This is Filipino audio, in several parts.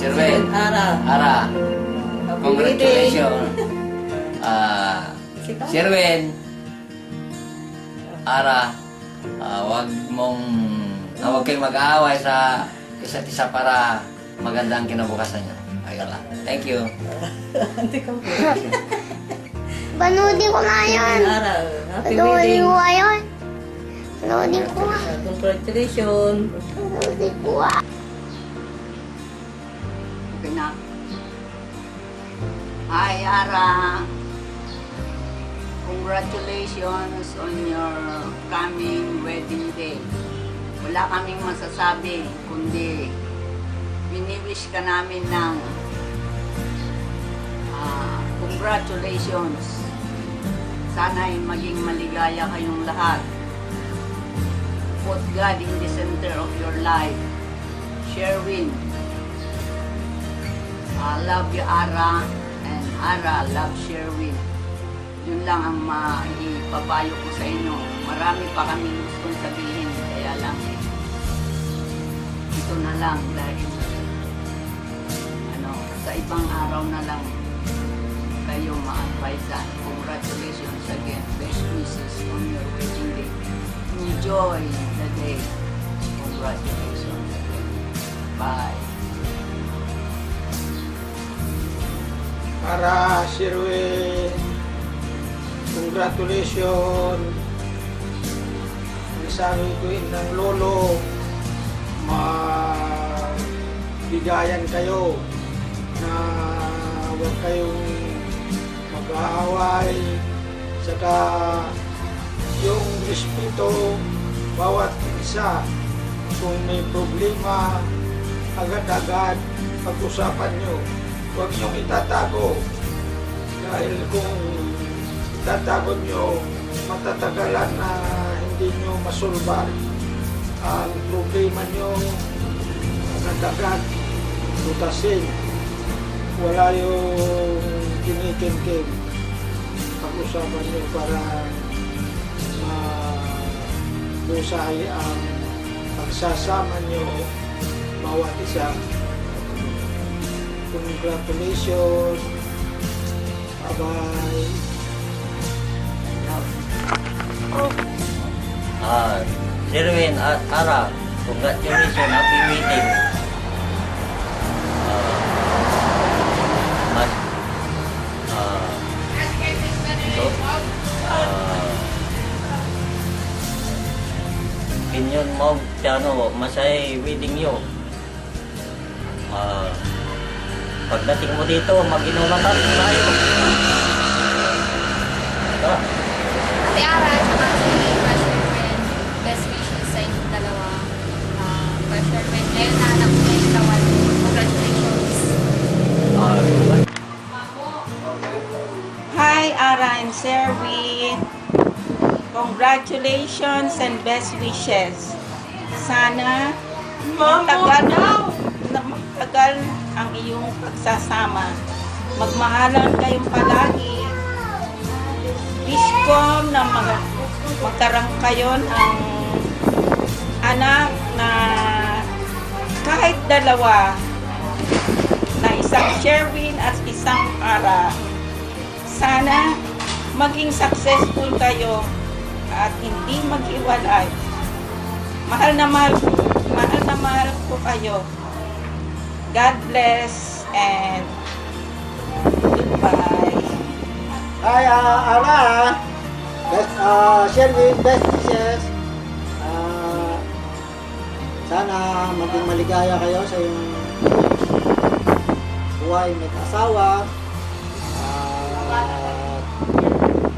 Sherwin. Ara. Congratulations. Sherwin. Ara. Huwag kayong mag-aaway sa isa't isa para maganda ang kinabukasan nyo. Ayun lang. Thank you. Panoodin ko na yun. Panoodin ko yun. Panoodin ko nga. Congratulations. Panoodin ko nga. Okay na. Hi, Ara. Congratulations on your coming wedding day. Wala kaming masasabi, kundi wini-wish ka namin ng congratulations. Sana'y maging maligaya kayong lahat. Put God in the center of your life. Sherwin, I love you, Ara, and Ara loves Sherwin. Yun lang ang maipapayo ko sa inyo. Marami pa kami gustong sabihin, kaya lang ito na lang dahil sa ibang araw na lang kayo ma-advisean. Congratulations again. Best wishes on your wedding day. Enjoy the day. Congratulations again. Bye. Para Sherwin, congratulations. Ang sabi ko ng lolo, bigayan kayo na huwag kayong mag-aaway, saka yung respeto bawat isa. Kung may problema, agad-agad pag-usapan nyo. Huwag nyong itatago, dahil kung itatago nyo, matatagalan na hindi nyo masulbar ang problema nyo. Agad-agad tutasin. Wala yung kinikin-kin. Pag-usapan nyo para mabusahay ang pagsasama nyo bawat isa. Congratulations. Bye-bye. Sherwin at Ara, congratulations. Happy wedding. Opinion mo, masay wedding nyo. Pagdating mo dito, mag-inom na tayo. Ate Ara, tsaka si Sherwin, best wishes sa inyong dalawa. Sherwin, ngayon na anak mo yung kawan. Congratulations. Hi, Ara and Sherwin. Congratulations and best wishes. Sana magtagal ang iyong pagsasama. Magmahalan kayong palagi. Wish ko na magkaroon kayo ng anak na kahit dalawa, na isang Sherwin at isang Ara. Sana maging successful kayo at hindi maghiwalay. Mahal na mahal ko kayo. God bless and goodbye. Hi, Ara. Sherwin, best wishes. Sana maging maligaya kayo sa iyong buhay may asawa.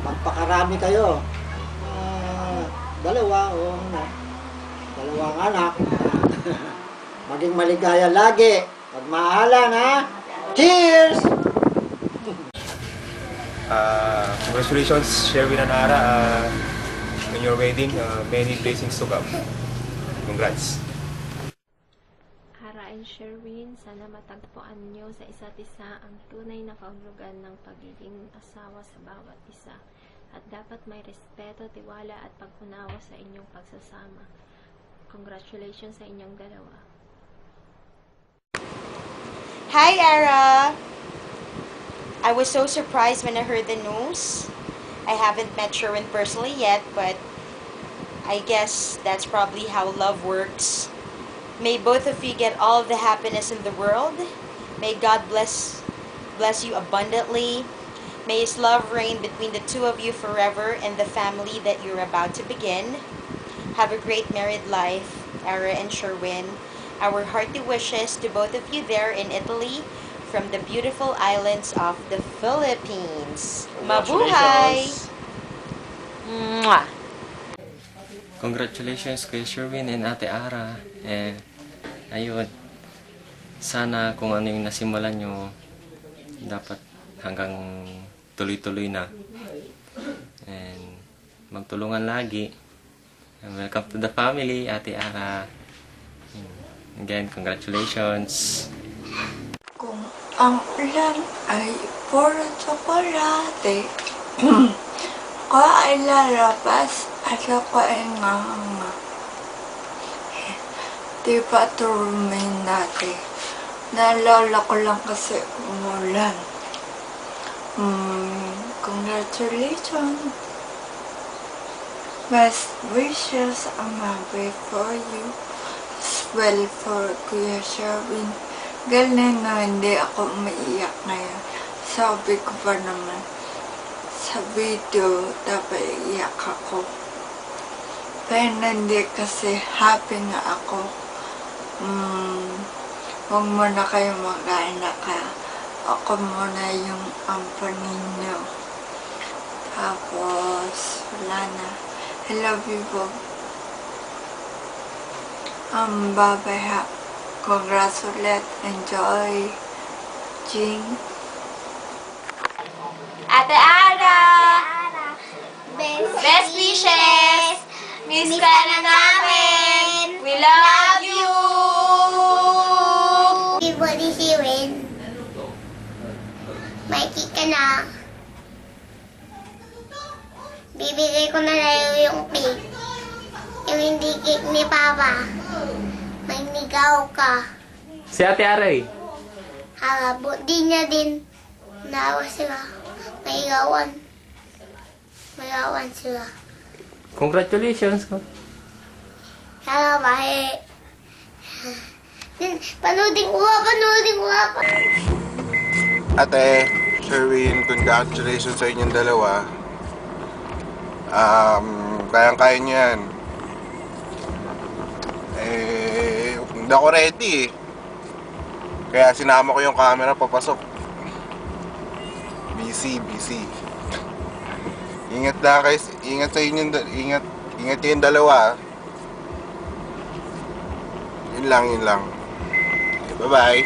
Magpakarami kayo. Dalawang anak. Maging maligaya lagi. Pagmahalan, ha? Cheers! Congratulations, Sherwin and Ara, on your wedding. Many blessings to come. Congrats. Ara and Sherwin, sana matagpuan niyo sa isa't isa ang tunay na kahulugan ng pagiging asawa sa bawat isa. At dapat may respeto, tiwala at pag-unawa sa inyong pagsasama. Congratulations sa inyong dalawa. Hi, Ara. I was so surprised when I heard the news. I haven't met Sherwin personally yet, but I guess that's probably how love works. May both of you get all of the happiness in the world. May God bless you abundantly. May His love reign between the two of you forever and the family that you're about to begin. Have a great married life, Ara and Sherwin. Our hearty wishes to both of you there in Italy from the beautiful islands of the Philippines. Mabuhay! Mwah! Congratulations kay Sherwin and Ate Ara. Ayun, sana kung ano yung nasimulan nyo, dapat hanggang tuloy-tuloy na. And magtulungan lagi. And welcome to the family, Ate Ara. Again, congratulations. Kung ang ulan ay puro tsokolate, ako ay lalabas at ako ay nganga. Di ba turumin dati? Naalala ko lang kasi umulan. Congratulations. Best wishes ang mabi for you. As well for Kuya Sherwin. Galing na hindi ako maiyak ngayon. Sabi ko pa naman sa video dapat iyak ako. Pero hindi kasi happy nga ako. Huwag muna kayo mag-anak ka. Ako muna yung ampanin nyo. Tapos, wala na. I love you, Bob. Bye-bye ha. Congrats ulit. Enjoy. Jing. Ate Ara! Best wishes! Miss ka na namin! We love you! Everybody si Win. May cake ka na. Bibigay ko na lang yung cake. Yung hindi cake ni Papa. May nigaw ka. Si Ate Aray. Halabot din niya din. Nawa sila. May gawan. May gawan sila. Congratulations. Kaya ba eh. Panoodin ko nga pa. Ate, Sherwin, congratulations sa inyong dalawa. Kayang-kaya niyo yan. Hindi ako ready eh. Kaya sinama ko yung camera papasok. Busy. Ingat lang guys. Ingat sa inyong ingat yung dalawa. Yun lang. Bye-bye.